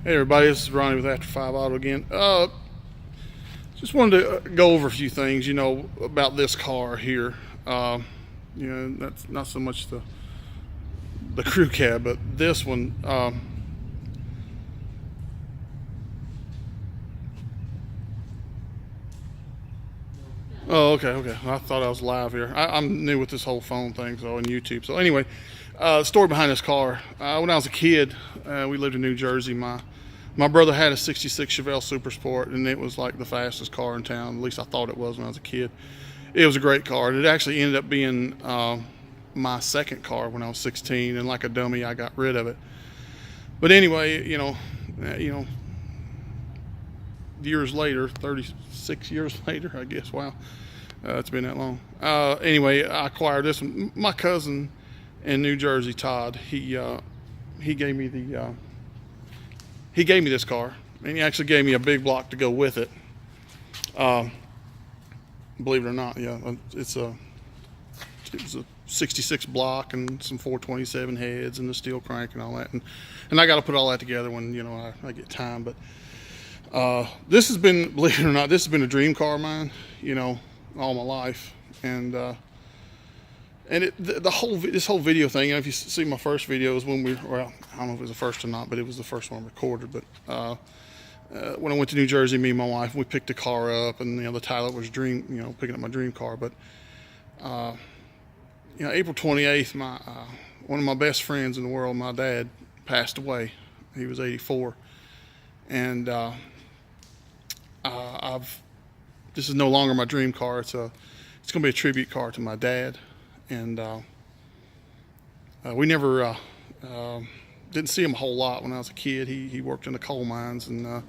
Hey everybody, this is Ronnie with After 5 Auto again. Just wanted to go over a few things, about this car here. That's not so much the crew cab, but this one. Oh, okay. I thought I was live here. I'm new with this whole phone thing, so on YouTube. So anyway, story behind this car. When I was a kid, we lived in New Jersey. My brother had a '66 Chevelle Super Sport, and it was like the fastest car in town. At least I thought it was when I was a kid. It was a great car. It actually ended up being my second car when I was 16, and like a dummy, I got rid of it. But anyway, years later, 36 years later, I guess. Wow, it's been that long. Anyway, I acquired this one. My cousin in New Jersey, Todd, he gave me this car, and he actually gave me a big block to go with it. Believe it or not, yeah, it was a 66 block and some 427 heads and the steel crank and all that, and I got to put all that together when I get time. But this has been, believe it or not, this has been a dream car of mine, all my life. And this whole video thing, if you see my first video, is when well, I don't know if it was the first or not, but it was the first one recorded. But when I went to New Jersey, me and my wife, we picked the car up, and the title was dream, picking up my dream car. But April 28th, one of my best friends in the world, my dad, passed away. He was 84, and this is no longer my dream car. It's going to be a tribute car to my dad. And we never didn't see him a whole lot when I was a kid. He worked in the coal mines, and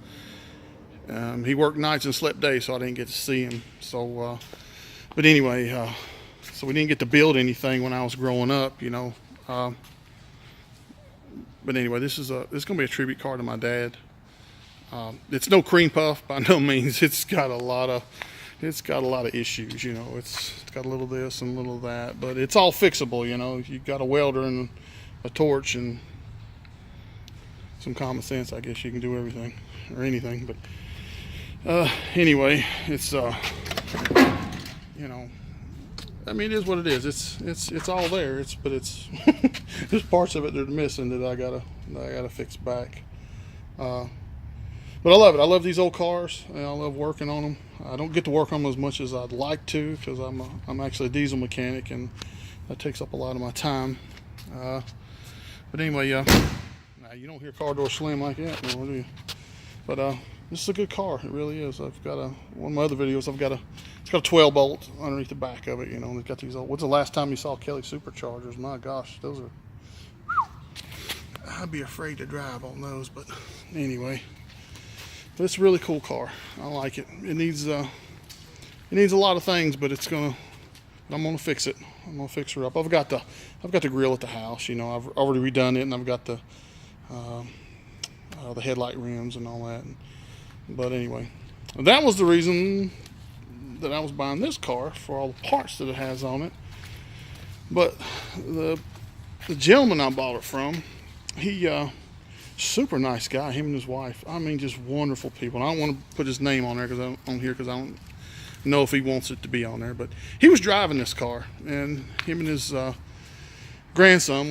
he worked nights and slept days, so I didn't get to see him. So, but anyway, so we didn't get to build anything when I was growing up, But anyway, this is going to be a tribute car to my dad. It's no cream puff by no means. It's got a lot of issues, It's got a little this and a little that, but it's all fixable, You got a welder and a torch and some common sense, I guess you can do everything or anything. But anyway, it's it is what it is. It's all there. But it's there's parts of it that are missing that I gotta fix back. But I love it. I love these old cars, and I love working on them. I don't get to work on them as much as I'd like to, because I'm actually a diesel mechanic, and that takes up a lot of my time. But anyway, you don't hear car door slam like that, do you? But this is a good car. It really is. I've got one of my other videos. It's got a 12 bolt underneath the back of it. It's got these old. What's the last time you saw Kelly superchargers? My gosh, those are. I'd be afraid to drive on those, but anyway. But it's a really cool car. I like it. It needs a lot of things, but I'm gonna fix it. I'm gonna fix her up. I've got the grill at the house. I've already redone it, and I've got the headlight rims and all that. But anyway, that was the reason that I was buying this car, for all the parts that it has on it. But the gentleman I bought it from, he super nice guy, him and his wife. I mean, just wonderful people. And I don't want to put his name on there because I don't know if he wants it to be on there. But he was driving this car, and him and his grandson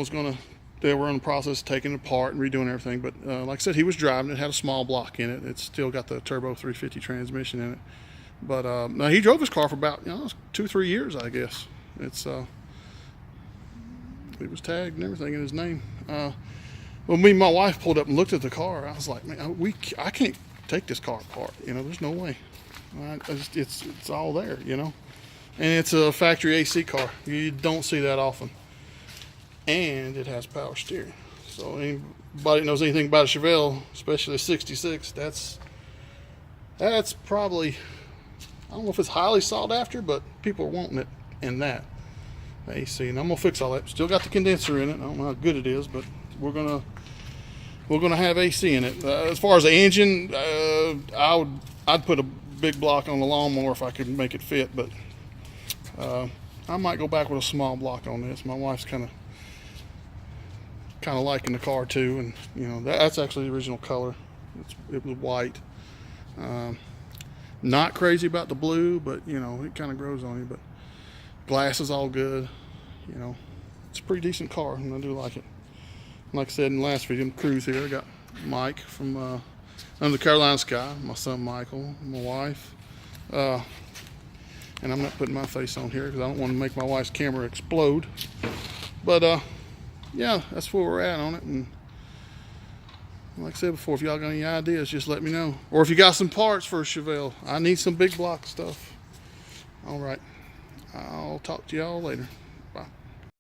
they were in the process of taking it apart and redoing everything. But like I said, he was driving it. Had a small block in it. It's still got the turbo 350 transmission in it. But now he drove his car for about 2-3 years, I guess. It was tagged and everything in his name. When me and my wife pulled up and looked at the car, I was like, man, I can't take this car apart. There's no way. It's all there, And it's a factory AC car. You don't see that often. And it has power steering. So anybody that knows anything about a Chevelle, especially a 66, that's probably, I don't know if it's highly sought after, but people are wanting it in that AC. And I'm gonna fix all that. Still got the condenser in it. I don't know how good it is, but we're gonna have AC in it. As far as the engine, I'd put a big block on the lawnmower if I could make it fit, but I might go back with a small block on this. My wife's kind of liking the car too, and that's actually the original color It was white. Not crazy about the blue, but you know, it kind of grows on you. But glass is all good. You know, it's a pretty decent car, and I do like it. Like I said in the last video, cruise here. I got Mike from Under the Carolina Sky, my son Michael, my wife, and I'm not putting my face on here because I don't want to make my wife's camera explode. But yeah, that's where we're at on it. And like I said before, if y'all got any ideas, just let me know. Or if you got some parts for a Chevelle, I need some big block stuff. All right, I'll talk to y'all later.